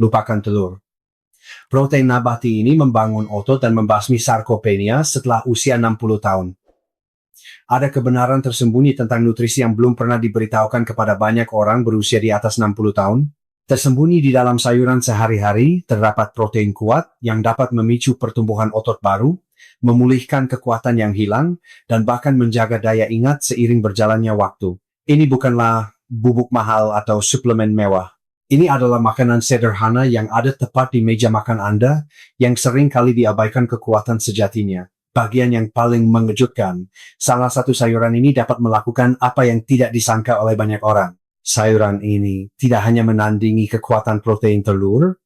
lupakan telur. Protein nabati ini membangun otot dan membasmi sarkopenia setelah usia 60 tahun. Ada kebenaran tersembunyi tentang nutrisi yang belum pernah diberitahukan kepada banyak orang berusia di atas 60 tahun. Tersembunyi di dalam sayuran sehari-hari terdapat protein kuat yang dapat memicu pertumbuhan otot baru, memulihkan kekuatan yang hilang, dan bahkan menjaga daya ingat seiring berjalannya waktu. Ini bukanlah bubuk mahal atau suplemen mewah. Ini adalah makanan sederhana yang ada tepat di meja makan Anda, yang sering kali diabaikan kekuatan sejatinya. Bagian yang paling mengejutkan, salah satu sayuran ini dapat melakukan apa yang tidak disangka oleh banyak orang. Sayuran ini tidak hanya menandingi kekuatan protein telur,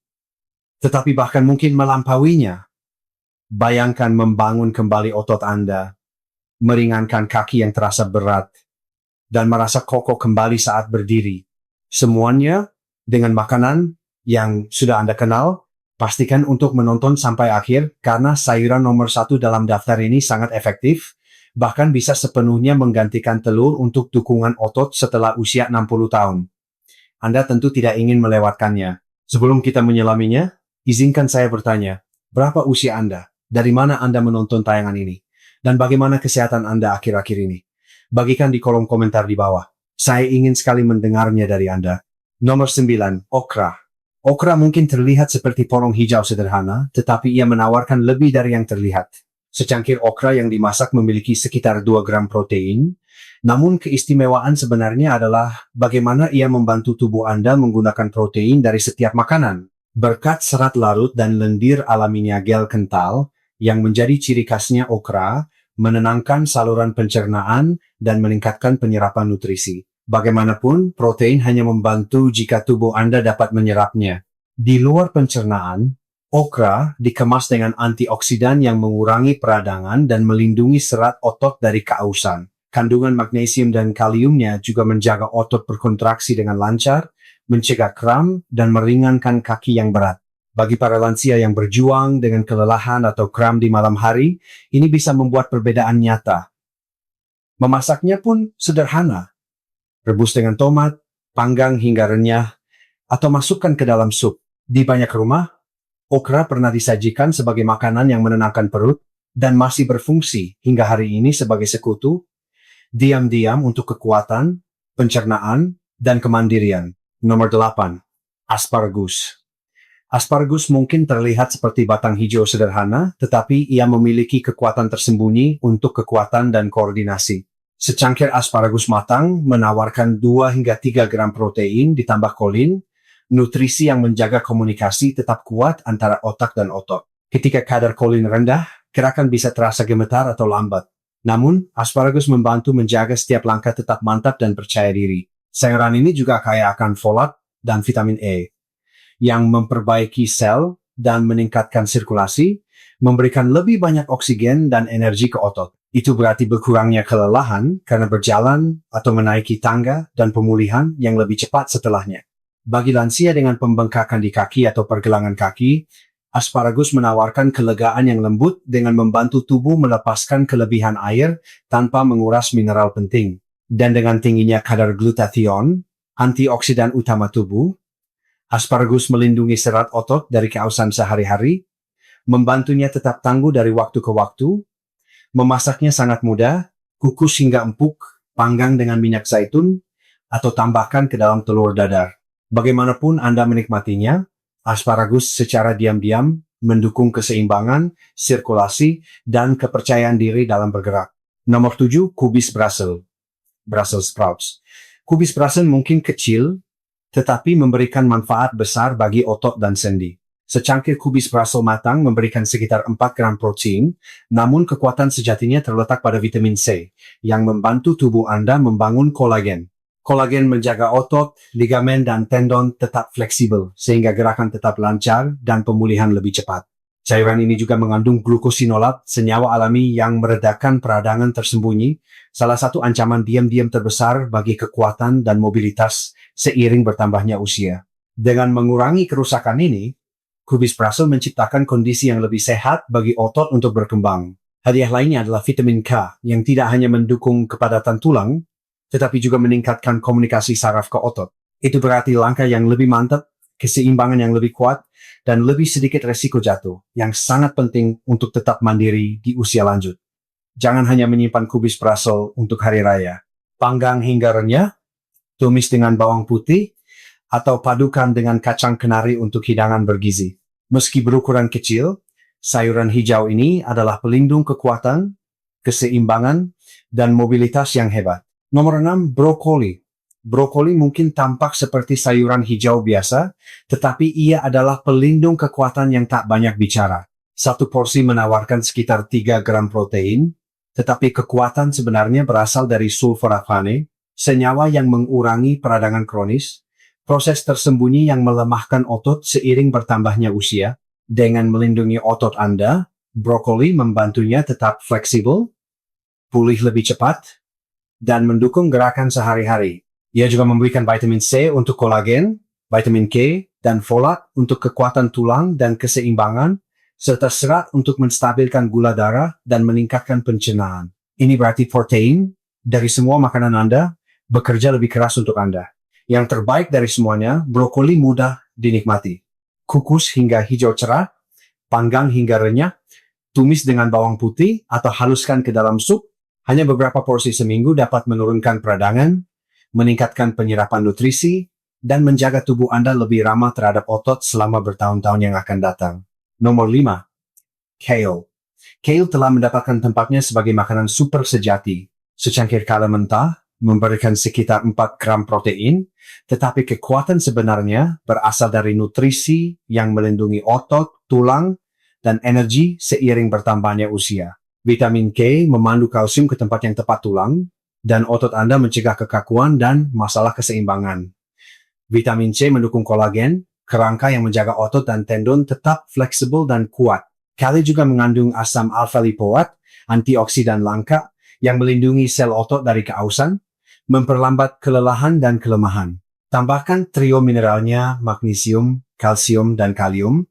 tetapi bahkan mungkin melampauinya. Bayangkan membangun kembali otot Anda, meringankan kaki yang terasa berat, dan merasa kokoh kembali saat berdiri. Semuanya dengan makanan yang sudah Anda kenal. Pastikan untuk menonton sampai akhir karena sayuran nomor 1 dalam daftar ini sangat efektif, bahkan bisa sepenuhnya menggantikan telur untuk dukungan otot setelah usia 60 tahun. Anda tentu tidak ingin melewatkannya. Sebelum kita menyelaminya, izinkan saya bertanya, berapa usia Anda? Dari mana Anda menonton tayangan ini? Dan bagaimana kesehatan Anda akhir-akhir ini? Bagikan di kolom komentar di bawah. Saya ingin sekali mendengarnya dari Anda. Nomor 9, okra. Okra mungkin terlihat seperti porong hijau sederhana, tetapi ia menawarkan lebih dari yang terlihat. Secangkir okra yang dimasak memiliki sekitar 2 gram protein, namun keistimewaan sebenarnya adalah bagaimana ia membantu tubuh Anda menggunakan protein dari setiap makanan. Berkat serat larut dan lendir alaminya gel kental, yang menjadi ciri khasnya okra, menenangkan saluran pencernaan dan meningkatkan penyerapan nutrisi. Bagaimanapun, protein hanya membantu jika tubuh Anda dapat menyerapnya. Di luar pencernaan, okra dikemas dengan antioksidan yang mengurangi peradangan dan melindungi serat otot dari keausan. Kandungan magnesium dan kaliumnya juga menjaga otot berkontraksi dengan lancar, mencegah kram, dan meringankan kaki yang berat. Bagi para lansia yang berjuang dengan kelelahan atau kram di malam hari, ini bisa membuat perbedaan nyata. Memasaknya pun sederhana. Rebus dengan tomat, panggang hingga renyah, atau masukkan ke dalam sup. Di banyak rumah, okra pernah disajikan sebagai makanan yang menenangkan perut dan masih berfungsi hingga hari ini sebagai sekutu, diam-diam untuk kekuatan, pencernaan, dan kemandirian. Nomor 8. Asparagus. Asparagus mungkin terlihat seperti batang hijau sederhana, tetapi ia memiliki kekuatan tersembunyi untuk kekuatan dan koordinasi. Secangkir asparagus matang menawarkan 2 hingga 3 gram protein ditambah kolin, nutrisi yang menjaga komunikasi tetap kuat antara otak dan otot. Ketika kadar kolin rendah, gerakan bisa terasa gemetar atau lambat. Namun, asparagus membantu menjaga setiap langkah tetap mantap dan percaya diri. Sayuran ini juga kaya akan folat dan vitamin E, yang memperbaiki sel dan meningkatkan sirkulasi, memberikan lebih banyak oksigen dan energi ke otot. Itu berarti berkurangnya kelelahan karena berjalan atau menaiki tangga dan pemulihan yang lebih cepat setelahnya. Bagi lansia dengan pembengkakan di kaki atau pergelangan kaki, asparagus menawarkan kelegaan yang lembut dengan membantu tubuh melepaskan kelebihan air tanpa menguras mineral penting. Dan dengan tingginya kadar glutathione, antioksidan utama tubuh, asparagus melindungi serat otot dari keausan sehari-hari, membantunya tetap tangguh dari waktu ke waktu. Memasaknya sangat mudah, kukus hingga empuk, panggang dengan minyak zaitun, atau tambahkan ke dalam telur dadar. Bagaimanapun Anda menikmatinya, asparagus secara diam-diam mendukung keseimbangan, sirkulasi, dan kepercayaan diri dalam bergerak. Nomor 7, kubis Brussels. Brussels sprouts. Kubis Brussels mungkin kecil, tetapi memberikan manfaat besar bagi otot dan sendi. Secangkir kubis Brussels matang memberikan sekitar 4 gram protein, namun kekuatan sejatinya terletak pada vitamin C, yang membantu tubuh Anda membangun kolagen. Kolagen menjaga otot, ligamen, dan tendon tetap fleksibel, sehingga gerakan tetap lancar dan pemulihan lebih cepat. Cairan ini juga mengandung glukosinolat, senyawa alami yang meredakan peradangan tersembunyi, salah satu ancaman diam-diam terbesar bagi kekuatan dan mobilitas seiring bertambahnya usia. Dengan mengurangi kerusakan ini, kubis Brussels menciptakan kondisi yang lebih sehat bagi otot untuk berkembang. Hadiah lainnya adalah vitamin K yang tidak hanya mendukung kepadatan tulang, tetapi juga meningkatkan komunikasi saraf ke otot. Itu berarti langkah yang lebih mantap keseimbangan yang lebih kuat, dan lebih sedikit resiko jatuh, yang sangat penting untuk tetap mandiri di usia lanjut. Jangan hanya menyimpan kubis Brussels untuk hari raya. Panggang hingga renyah, tumis dengan bawang putih, atau padukan dengan kacang kenari untuk hidangan bergizi. Meski berukuran kecil, sayuran hijau ini adalah pelindung kekuatan, keseimbangan, dan mobilitas yang hebat. Nomor 6, brokoli. Brokoli mungkin tampak seperti sayuran hijau biasa, tetapi ia adalah pelindung kekuatan yang tak banyak bicara. Satu porsi menawarkan sekitar 3 gram protein, tetapi kekuatan sebenarnya berasal dari sulforafane, senyawa yang mengurangi peradangan kronis, proses tersembunyi yang melemahkan otot seiring bertambahnya usia. Dengan melindungi otot Anda, brokoli membantunya tetap fleksibel, pulih lebih cepat, dan mendukung gerakan sehari-hari. Ia juga memberikan vitamin C untuk kolagen, vitamin K, dan folat untuk kekuatan tulang dan keseimbangan, serta serat untuk menstabilkan gula darah dan meningkatkan pencernaan. Ini berarti protein dari semua makanan Anda bekerja lebih keras untuk Anda. Yang terbaik dari semuanya, brokoli mudah dinikmati. Kukus hingga hijau cerah, panggang hingga renyah, tumis dengan bawang putih atau haluskan ke dalam sup. Hanya beberapa porsi seminggu dapat menurunkan peradangan, meningkatkan penyerapan nutrisi, dan menjaga tubuh Anda lebih ramah terhadap otot selama bertahun-tahun yang akan datang. Nomor 5. Kale. Kale telah mendapatkan tempatnya sebagai makanan super sejati. Secangkir kale mentah memberikan sekitar 4 gram protein, tetapi kekuatan sebenarnya berasal dari nutrisi yang melindungi otot, tulang, dan energi seiring bertambahnya usia. Vitamin K memandu kalsium ke tempat yang tepat tulang, dan otot Anda mencegah kekakuan dan masalah keseimbangan. Vitamin C mendukung kolagen, kerangka yang menjaga otot dan tendon tetap fleksibel dan kuat. Kale juga mengandung asam alfa-lipoat, antioksidan langka, yang melindungi sel otot dari keausan, memperlambat kelelahan dan kelemahan. Tambahkan trio mineralnya, magnesium, kalsium, dan kalium,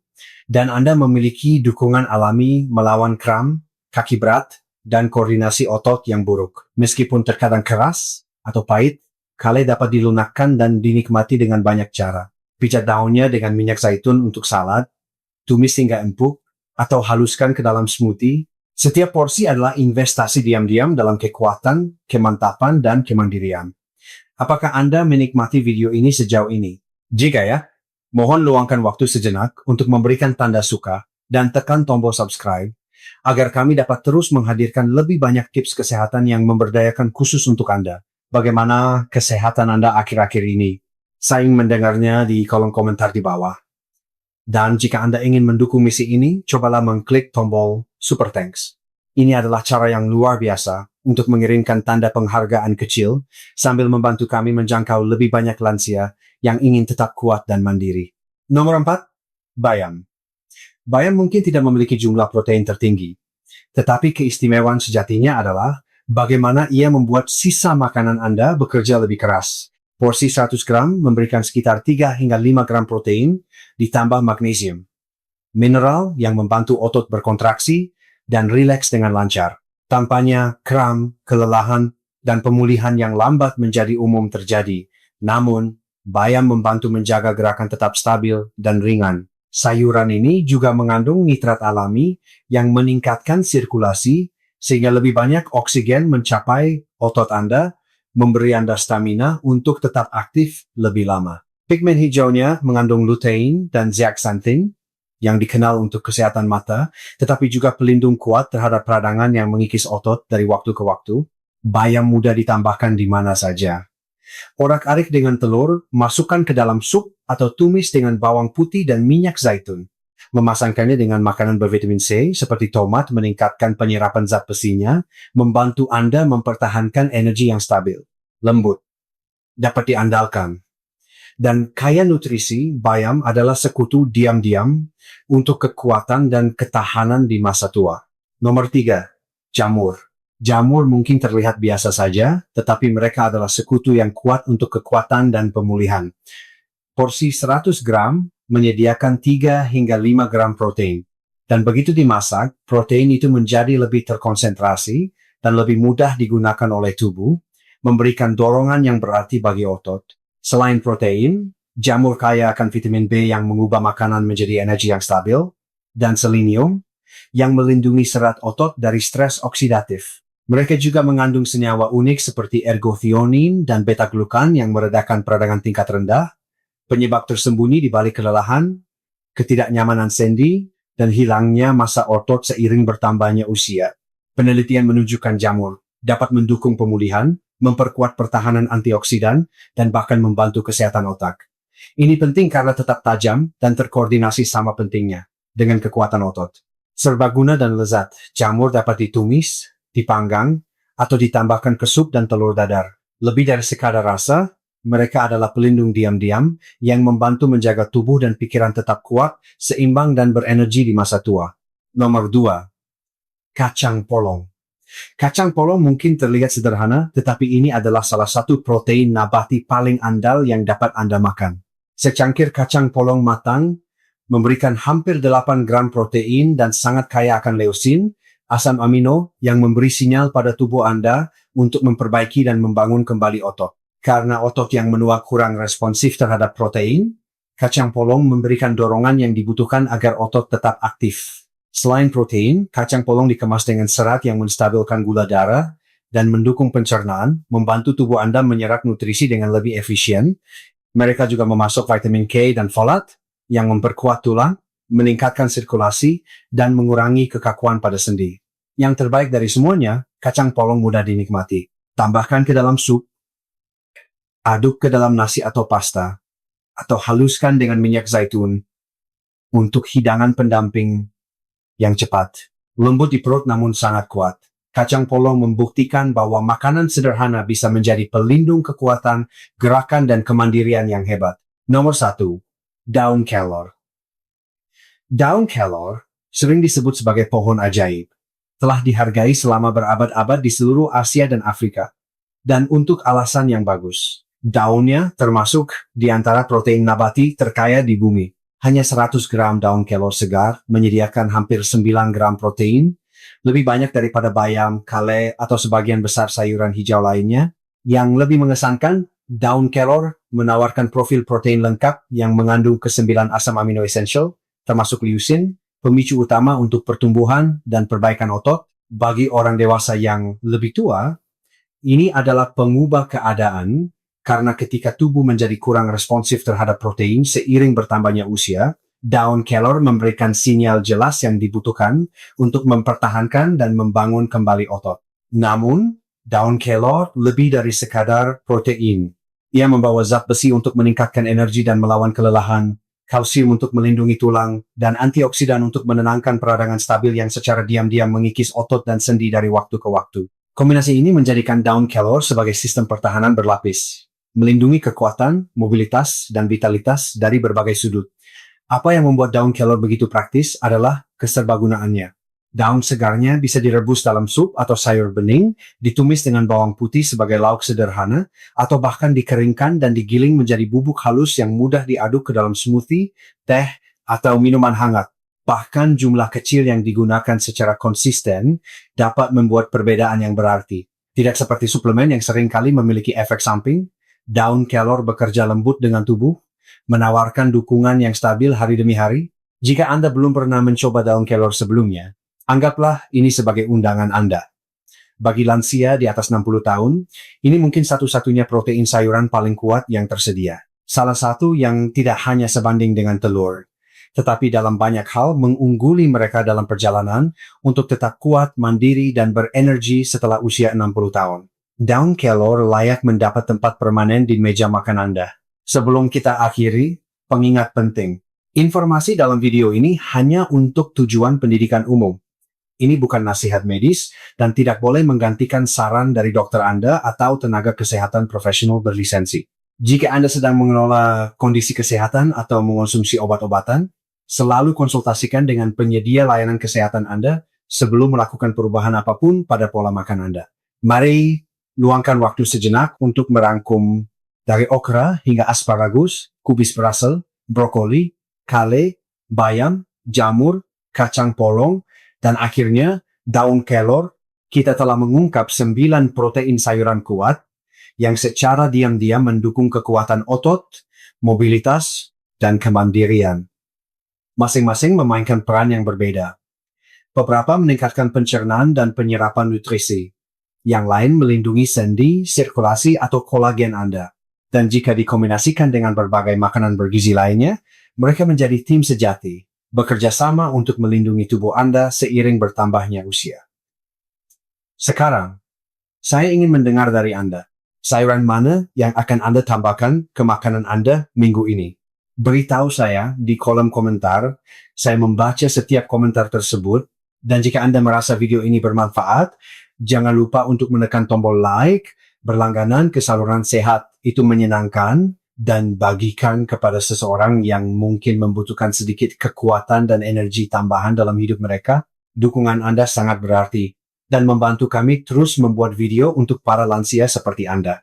dan Anda memiliki dukungan alami melawan kram, kaki berat, dan koordinasi otot yang buruk. Meskipun terkadang keras atau pahit, kale dapat dilunakkan dan dinikmati dengan banyak cara. Pijat daunnya dengan minyak zaitun untuk salad, tumis hingga empuk, atau haluskan ke dalam smoothie. Setiap porsi adalah investasi diam-diam dalam kekuatan, kemantapan, dan kemandirian. Apakah Anda menikmati video ini sejauh ini? Jika ya, mohon luangkan waktu sejenak untuk memberikan tanda suka dan tekan tombol subscribe, agar kami dapat terus menghadirkan lebih banyak tips kesehatan yang memberdayakan khusus untuk Anda. Bagaimana kesehatan Anda akhir-akhir ini? Saya ingin mendengarnya di kolom komentar di bawah. Dan jika Anda ingin mendukung misi ini, cobalah mengklik tombol Super Thanks. Ini adalah cara yang luar biasa untuk mengirimkan tanda penghargaan kecil sambil membantu kami menjangkau lebih banyak lansia yang ingin tetap kuat dan mandiri. Nomor 4, bayam. Bayam mungkin tidak memiliki jumlah protein tertinggi, tetapi keistimewaan sejatinya adalah bagaimana ia membuat sisa makanan Anda bekerja lebih keras. Porsi 100 gram memberikan sekitar 3 hingga 5 gram protein, ditambah magnesium, mineral yang membantu otot berkontraksi dan rileks dengan lancar. Tampaknya kram, kelelahan, dan pemulihan yang lambat menjadi umum terjadi. Namun, bayam membantu menjaga gerakan tetap stabil dan ringan. Sayuran ini juga mengandung nitrat alami yang meningkatkan sirkulasi sehingga lebih banyak oksigen mencapai otot Anda, memberi Anda stamina untuk tetap aktif lebih lama. Pigmen hijaunya mengandung lutein dan zeaxanthin yang dikenal untuk kesehatan mata, tetapi juga pelindung kuat terhadap peradangan yang mengikis otot dari waktu ke waktu. Bayam mudah ditambahkan di mana saja. Orak-arik dengan telur, masukkan ke dalam sup atau tumis dengan bawang putih dan minyak zaitun. Memasangkannya dengan makanan bervitamin C seperti tomat meningkatkan penyerapan zat besinya, membantu Anda mempertahankan energi yang stabil, lembut, dapat diandalkan. Dan kaya nutrisi, bayam adalah sekutu diam-diam untuk kekuatan dan ketahanan di masa tua. Nomor 3, jamur. Jamur mungkin terlihat biasa saja, tetapi mereka adalah sekutu yang kuat untuk kekuatan dan pemulihan. Porsi 100 gram menyediakan 3 hingga 5 gram protein. Dan begitu dimasak, protein itu menjadi lebih terkonsentrasi dan lebih mudah digunakan oleh tubuh, memberikan dorongan yang berarti bagi otot. Selain protein, Jamur kaya akan vitamin B yang mengubah makanan menjadi energi yang stabil, dan selenium yang melindungi serat otot dari stres oksidatif. Mereka juga mengandung senyawa unik seperti ergothionin dan beta-glukan yang meredakan peradangan tingkat rendah, penyebab tersembunyi di balik kelelahan, ketidaknyamanan sendi, dan hilangnya massa otot seiring bertambahnya usia. Penelitian menunjukkan jamur dapat mendukung pemulihan, memperkuat pertahanan antioksidan, dan bahkan membantu kesehatan otak. Ini penting karena tetap tajam dan terkoordinasi sama pentingnya dengan kekuatan otot. Serbaguna dan lezat, jamur dapat ditumis, dipanggang, atau ditambahkan ke sup dan telur dadar. Lebih dari sekadar rasa, mereka adalah pelindung diam-diam yang membantu menjaga tubuh dan pikiran tetap kuat, seimbang dan berenergi di masa tua. Nomor 2. Kacang polong. Kacang polong mungkin terlihat sederhana, tetapi ini adalah salah satu protein nabati paling andal yang dapat Anda makan. Secangkir kacang polong matang memberikan hampir 8 gram protein dan sangat kaya akan leusin, asam amino yang memberi sinyal pada tubuh Anda untuk memperbaiki dan membangun kembali otot. Karena otot yang menua kurang responsif terhadap protein, kacang polong memberikan dorongan yang dibutuhkan agar otot tetap aktif. Selain protein, kacang polong dikemas dengan serat yang menstabilkan gula darah dan mendukung pencernaan, membantu tubuh Anda menyerap nutrisi dengan lebih efisien. Mereka juga memasuk vitamin K dan folat yang memperkuat tulang, meningkatkan sirkulasi, dan mengurangi kekakuan pada sendi. Yang terbaik dari semuanya, kacang polong mudah dinikmati. Tambahkan ke dalam sup, aduk ke dalam nasi atau pasta, atau haluskan dengan minyak zaitun untuk hidangan pendamping yang cepat. Lembut di perut namun sangat kuat. Kacang polong membuktikan bahwa makanan sederhana bisa menjadi pelindung kekuatan, gerakan, dan kemandirian yang hebat. Nomor 1. Daun kelor. Daun kelor sering disebut sebagai pohon ajaib. Telah dihargai selama berabad-abad di seluruh Asia dan Afrika. Dan untuk alasan yang bagus. Daunnya termasuk di antara protein nabati terkaya di bumi. Hanya 100 gram daun kelor segar menyediakan hampir 9 gram protein, lebih banyak daripada bayam, kale, atau sebagian besar sayuran hijau lainnya. Yang lebih mengesankan, daun kelor menawarkan profil protein lengkap yang mengandung ke-9 asam amino esensial, termasuk leucin, pemicu utama untuk pertumbuhan dan perbaikan otot. Bagi orang dewasa yang lebih tua, ini adalah pengubah keadaan karena ketika tubuh menjadi kurang responsif terhadap protein seiring bertambahnya usia, daun kelor memberikan sinyal jelas yang dibutuhkan untuk mempertahankan dan membangun kembali otot. Namun, daun kelor lebih dari sekadar protein. Ia membawa zat besi untuk meningkatkan energi dan melawan kelelahan, kalsium untuk melindungi tulang, dan antioksidan untuk menenangkan peradangan stabil yang secara diam-diam mengikis otot dan sendi dari waktu ke waktu. Kombinasi ini menjadikan daun kelor sebagai sistem pertahanan berlapis, melindungi kekuatan, mobilitas, dan vitalitas dari berbagai sudut. Apa yang membuat daun kelor begitu praktis adalah keserbagunaannya. Daun segarnya bisa direbus dalam sup atau sayur bening, ditumis dengan bawang putih sebagai lauk sederhana, atau bahkan dikeringkan dan digiling menjadi bubuk halus yang mudah diaduk ke dalam smoothie, teh, atau minuman hangat. Bahkan jumlah kecil yang digunakan secara konsisten dapat membuat perbedaan yang berarti. Tidak seperti suplemen yang seringkali memiliki efek samping, daun kelor bekerja lembut dengan tubuh, menawarkan dukungan yang stabil hari demi hari. Jika Anda belum pernah mencoba daun kelor sebelumnya, anggaplah ini sebagai undangan Anda. Bagi lansia di atas 60 tahun, ini mungkin satu-satunya protein sayuran paling kuat yang tersedia. Salah satu yang tidak hanya sebanding dengan telur, tetapi dalam banyak hal mengungguli mereka dalam perjalanan untuk tetap kuat, mandiri, dan berenergi setelah usia 60 tahun. Daun kelor layak mendapat tempat permanen di meja makan Anda. Sebelum kita akhiri, pengingat penting. Informasi dalam video ini hanya untuk tujuan pendidikan umum. Ini bukan nasihat medis dan tidak boleh menggantikan saran dari dokter Anda atau tenaga kesehatan profesional berlisensi. Jika Anda sedang mengelola kondisi kesehatan atau mengonsumsi obat-obatan, selalu konsultasikan dengan penyedia layanan kesehatan Anda sebelum melakukan perubahan apapun pada pola makan Anda. Mari luangkan waktu sejenak untuk merangkum dari okra hingga asparagus, kubis Brussels, brokoli, kale, bayam, jamur, kacang polong, dan akhirnya daun kelor. Kita telah mengungkap 9 protein sayuran kuat yang secara diam-diam mendukung kekuatan otot, mobilitas, dan kemandirian. Masing-masing memainkan peran yang berbeda. Beberapa meningkatkan pencernaan dan penyerapan nutrisi. Yang lain melindungi sendi, sirkulasi, atau kolagen Anda. Dan jika dikombinasikan dengan berbagai makanan bergizi lainnya, mereka menjadi tim sejati, bekerja sama untuk melindungi tubuh Anda seiring bertambahnya usia. Sekarang, saya ingin mendengar dari Anda. Sayuran mana yang akan Anda tambahkan ke makanan Anda minggu ini? Beritahu saya di kolom komentar. Saya membaca setiap komentar tersebut. Dan jika Anda merasa video ini bermanfaat, jangan lupa untuk menekan tombol like, berlangganan ke saluran sehat. Itu menyenangkan, dan bagikan kepada seseorang yang mungkin membutuhkan sedikit kekuatan dan energi tambahan dalam hidup mereka. Dukungan Anda sangat berarti dan membantu kami terus membuat video untuk para lansia seperti Anda.